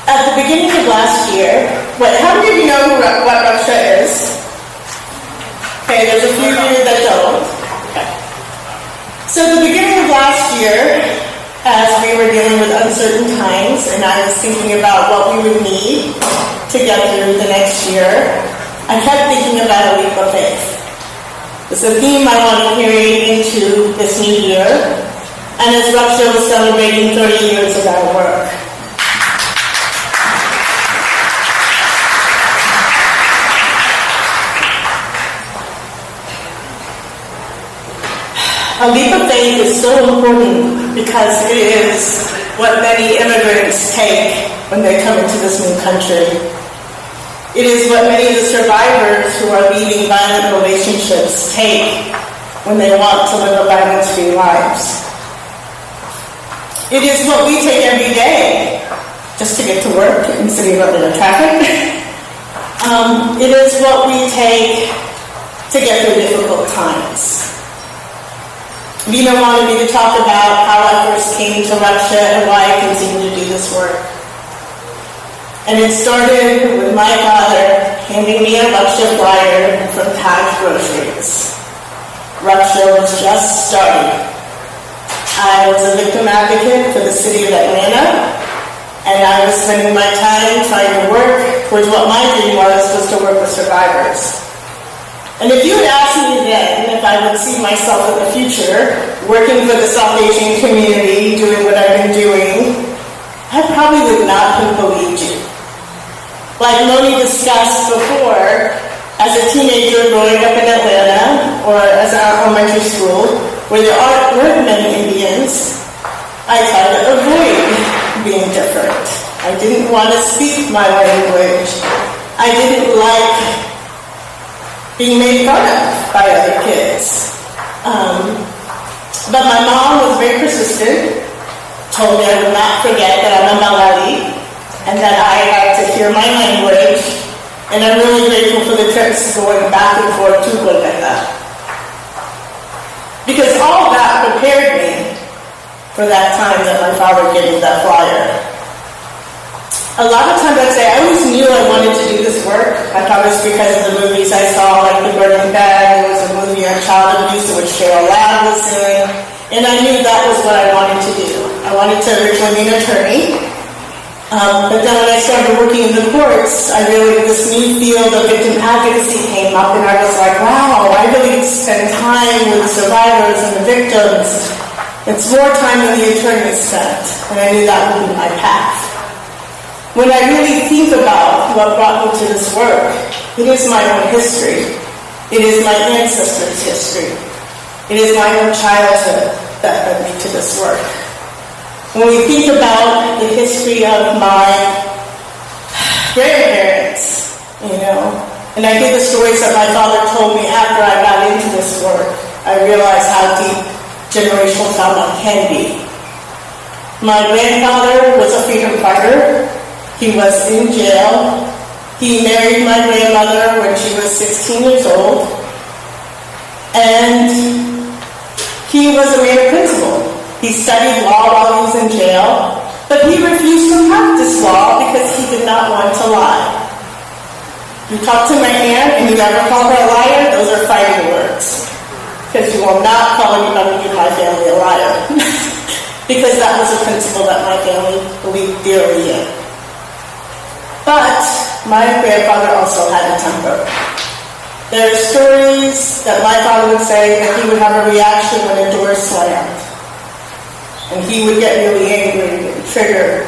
At the beginning of last year, how many of you know what Raksha is? Okay, there's a few of you that don't. Okay. So at the beginning of last year, as we were dealing with uncertain times, and I was thinking about what we would need to get through the next year, I kept thinking about a leap of faith. It's a theme I want to carry into this new year, and as Raksha was celebrating 30 years of our work. A leap of faith is so important because it is what many immigrants take when they come into this new country. It is what many of the survivors who are leaving violent relationships take when they want to live a violence-free lives. It is what we take every day just to get to work in city of Atlanta traffic. It is what we take to get through difficult times. Vina wanted me to talk about how I first came to Raksha and why I continue to do this work. And it started with my father handing me a Raksha flyer from Taj Groceries. Raksha was just starting. I was a victim advocate for the city of Atlanta, and I was spending my time trying to work towards what my dream was to work with survivors. And if you had asked me then if I would see myself in the future working for the South Asian community, doing what I've been doing, I probably would not have believed you. Like Moni discussed before, as a teenager growing up in Atlanta, or as an elementary school, where there weren't many Indians, I tried to avoid being different. I didn't want to speak my language. I didn't like being made fun of by other kids. But my mom was very persistent, told me I would not forget that I'm a Malayali, and that I had to hear my language, and I'm really grateful for the trips going back and forth to Kolkata. Because all that prepared me for that time that my father gave me that flyer. A lot of times I'd say, I always knew I wanted to do this work. I thought it was because of the movies I saw, like The Burning Bag. There was a movie on child abuse in which Cheryl Ladd was in. And I knew that was what I wanted to do. I wanted to originally be an attorney. But then when I started working in the courts, I realized this new field of victim advocacy came up, and I was like, wow, I really spend time with the survivors and the victims. It's more time than the attorney spent. And I knew that would be my path. When I really think about what brought me to this work, it is my own history. It is my ancestors' history. It is my own childhood that led me to this work. When we think about the history of my grandparents, and I hear the stories that my father told me after I got into this work, I realized how deep generational trauma can be. My grandfather was a freedom fighter. He was in jail. He married my grandmother when she was 16 years old. And he was a man of principle. He studied law while he was in jail, but he refused to practice law because he did not want to lie. You talk to my aunt and you ever call her a liar, those are fighting words. Because you will not call anybody in my family a liar. Because that was a principle that my family believed dearly in. But my grandfather also had a temper. There are stories that my father would say that he would have a reaction when a door slammed. And he would get really angry and triggered.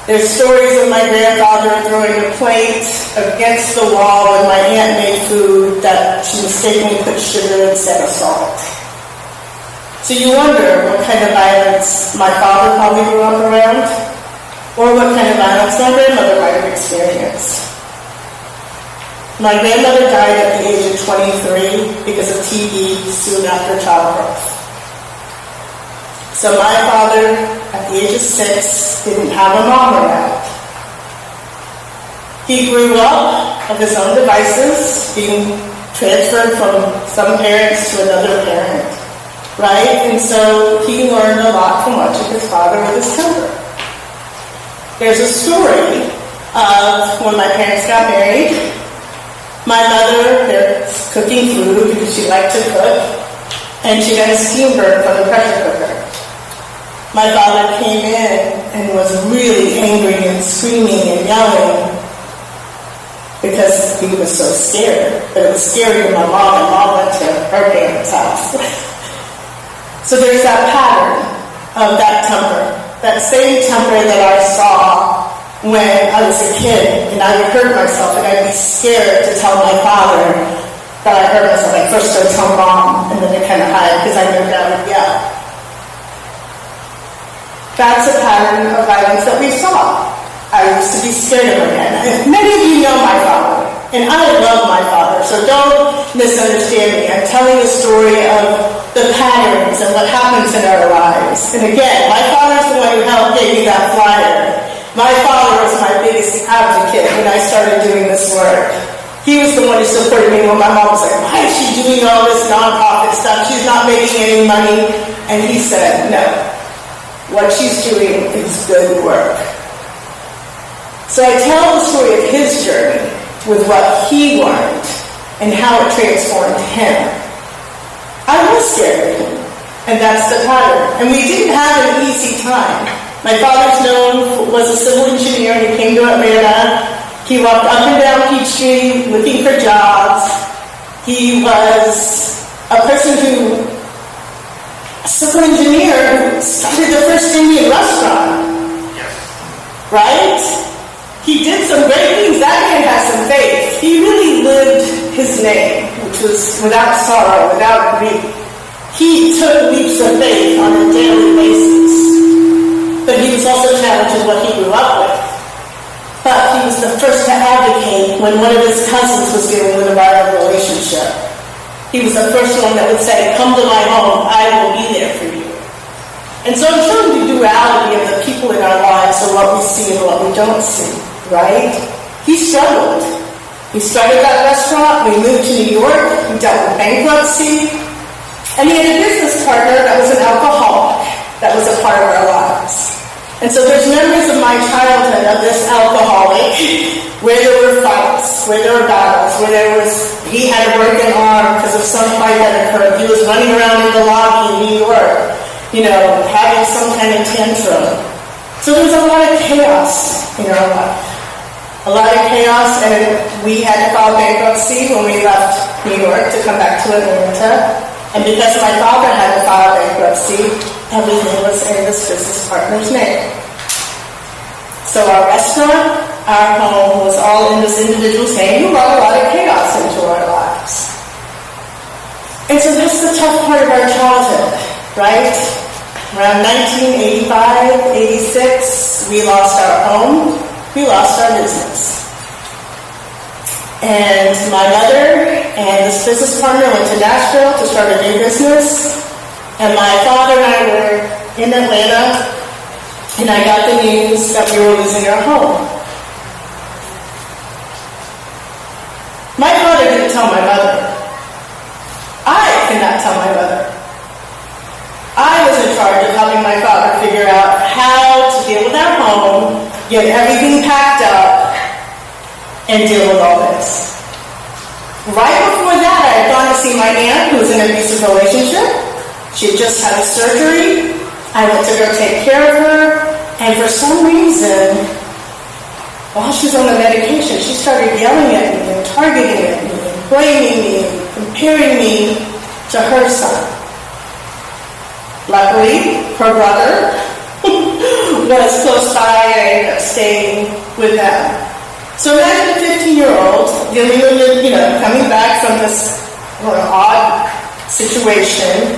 There's stories of my grandfather throwing a plate against the wall when my aunt made food that she mistakenly put sugar instead of salt. So you wonder what kind of violence my father probably grew up around, or what kind of violence my grandmother might have experienced. My grandmother died at the age of 23 because of TB soon after childbirth. So my father, at the age of 6, didn't have a mom around. He grew up of his own devices, being transferred from some parents to another parent, right? And so he learned a lot from watching his father with his temper. There's a story of when my parents got married. My mother, they're cooking food because she liked to cook, and she got a steam burn from the pressure cooker. My father came in and was really angry and screaming and yelling because he was so scared. But it was scary to my mom, and mom went to her parents' house. So there's that pattern of that temper, that same temper that I saw when I was a kid, and I would hurt myself, and I'd be scared to tell my father that I hurt myself. Like, first I'd tell mom, and then I kind of hide because I knew that would yell. That's a pattern of violence that we saw. I used to be scared of him again. Many of you know my father, and I love my father, so don't misunderstand me. I'm telling the story of the patterns and what happens in our lives. And again, my father's the one who helped gave me that flyer. My father was my biggest advocate when I started doing this work. He was the one who supported me when my mom was like, why is she doing all this nonprofit stuff? She's not making any money. And he said, no. What she's doing is good work. So I tell the story of his journey with what he learned and how it transformed him. I was scared of him, and that's the pattern. And we didn't have an easy time. My father's was a civil engineer, and he came to Atlanta. He walked up and down Peachtree looking for jobs. He was a person a civil engineer who started the first Indian restaurant. Right? He did some great things. That man had some faith. He really lived his name, which was without sorrow, without grief. He took leaps of faith on a daily basis. But he was also challenged with what he grew up with. But he was the first to advocate when one of his cousins was dealing with a violent relationship. He was the first one that would say, come to my home, I will be there for you. And so I'm showing the duality of the people in our lives, so what we see and what we don't see, right? He struggled. He started that restaurant, we moved to New York, he dealt with bankruptcy, and he had a business partner that was an alcoholic that was a part of our lives. And so there's memories of my childhood of this alcoholic where there were fights, where there were battles, where he had a broken arm because of some fight that occurred. He was running around in the lobby in New York, having some kind of tantrum. So there was a lot of chaos in our life. A lot of chaos, and we had to file bankruptcy when we left New York to come back to Atlanta. And because my father had to file bankruptcy, everything was in this business partner's name. So our restaurant, our home was all in this individual's name who brought a lot of chaos into our lives. And so that's the tough part of our childhood, right? Around 1985, 86, we lost our home, we lost our business. And my mother and this business partner went to Nashville to start a new business. And my father and I were in Atlanta, and I got the news that we were losing our home. My father didn't tell my mother. I could not tell my mother. I was in charge of helping my father figure out how to deal with our home, get everything packed up, and deal with all this. Right before that, I had gone to see my aunt who was in an abusive relationship. She had just had a surgery. I went to go take care of her, and for some reason, while she was on the medication, she started yelling at me and targeting at me and blaming me and comparing me to her son. Luckily, her brother was close by and I ended up staying with them. So imagine a 15-year-old dealing with, coming back from this odd situation,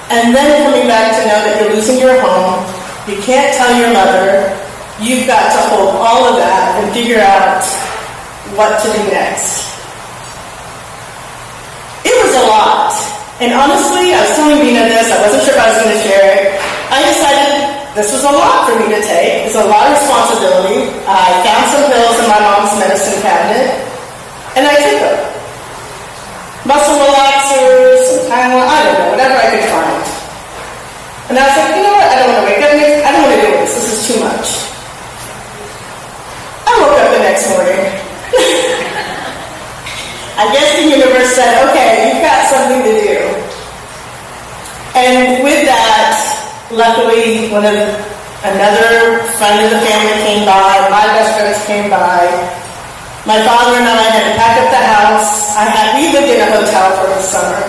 and then coming back to know that you're losing your home, you can't tell your mother, you've got to hold all of that and figure out what to do next. It was a lot. And honestly, I was telling Dina this, I wasn't sure if I was going to share it. I decided this was a lot for me to take. It's a lot of responsibility. I found some pills in my mom's medicine cabinet, and I took them. Muscle relaxers, some Tylenol, I don't know, whatever I could find. And I was like, you know what, I don't want to wake up next, I don't want to do this. This is too much. next morning. I guess the universe said, okay, you've got something to do. And with that, luckily, another friend of the family came by, my best friends came by. My father and I had to pack up the house. We lived in a hotel for the summer.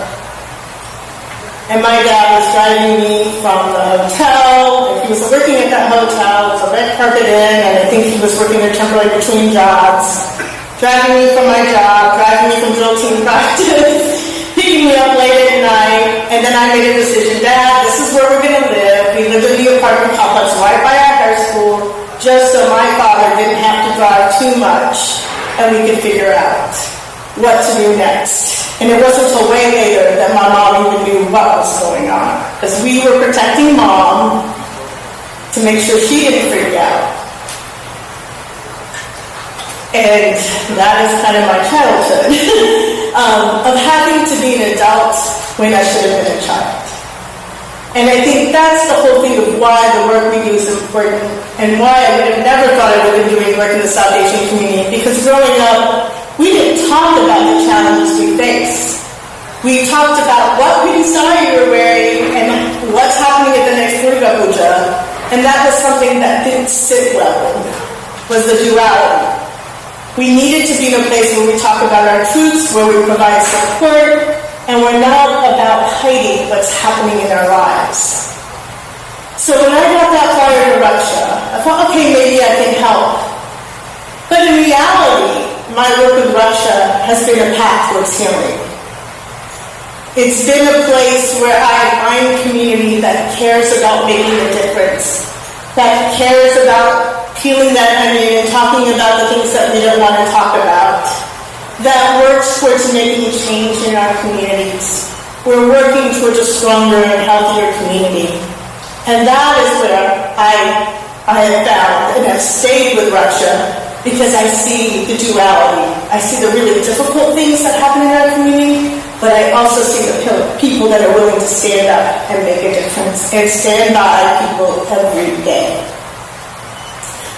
And my dad was driving me from the hotel. He was working at that hotel. It was a red carpet inn, and I think he was working there temporarily between jobs. Driving me from my job, driving me from drill team practice, picking me up late at night, and then I made a decision. Dad, this is where we're going to live. We lived in the apartment complex right by our high school, just so my father didn't have to drive too much, and we could figure out what to do next. And it wasn't until way later that my mom even knew what was going on, because we were protecting Mom to make sure she didn't freak out. And that is kind of my childhood of having to be an adult when I should have been a child. And I think that's the whole thing of why the work we do is important, and why I would have never thought I would have been doing work in the South Asian community, because growing up, we didn't talk about the challenges we face. We talked about what we saw you were wearing and what's happening at the next Durga Puja, and that was something that didn't sit well with me, was the duality. We needed to be in a place where we talk about our truths, where we provide support, and we're not about hiding what's happening in our lives. So when I got that flyer to Raksha, I thought, okay, maybe I can help. But in reality, my work with Raksha has been a path towards healing. It's been a place where I find community that cares about making a difference, that cares about peeling that onion and talking about the things that we don't want to talk about, that works towards making change in our communities. We're working towards a stronger and healthier community. And that is where I have found and have stayed with Raksha, because I see the duality. I see the really difficult things that happen in our community, but I also see the people that are willing to stand up and make a difference and stand by people every day.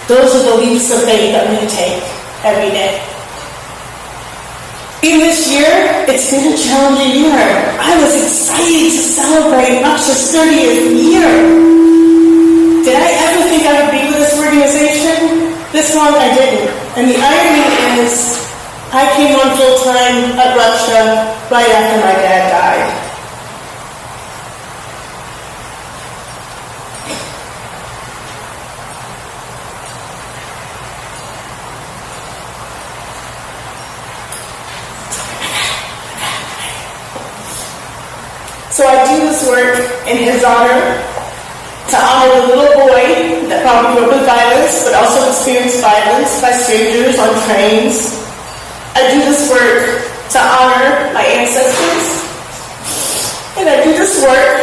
Those are the leaps of faith that we take every day. In this year, it's been a challenging year. I was excited to celebrate Raksha's 30th year. Did I ever think I would be with this organization? This long, I didn't. And the irony is, I came on full-time at Raksha right after my dad died. So I do this work in his honor, to honor the little boy that probably grew up with violence, but also experienced violence by strangers on trains. I do this work to honor my ancestors. And I do this work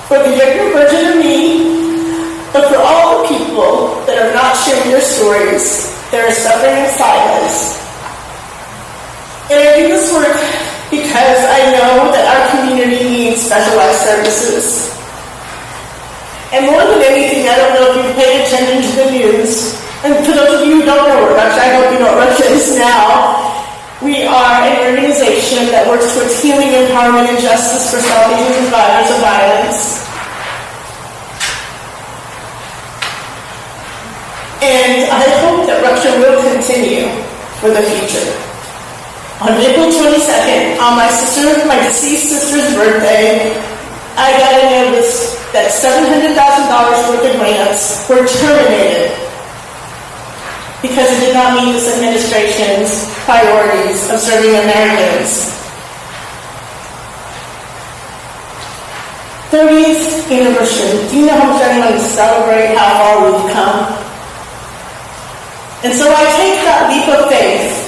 for the younger version of me, but for all the people that are not sharing their stories, that are suffering in silence. And I do this work because I know that our community needs specialized services. And more than anything, I don't know if you've paid attention to the news. And for those of you who don't know what Raksha, I hope you know what Raksha is now. We are an organization that works towards healing, empowerment, and justice for South Asian survivors of violence. And I hope that Raksha will continue for the future. On April 22nd, on my deceased sister's birthday, I got a notice that $700,000 worth of grants were terminated because it did not meet this administration's priorities of serving Americans. 30th anniversary. Do you know how much I want to celebrate how far we've come? And so I take that leap of faith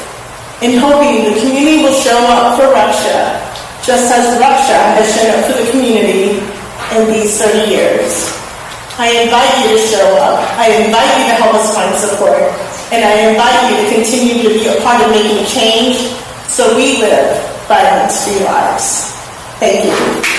in hoping the community will show up for Raksha, just as Raksha has shown up for the community in these 30 years. I invite you to show up. I invite you to help us find support. And I invite you to continue to be a part of making change so we live violence-free lives. Thank you.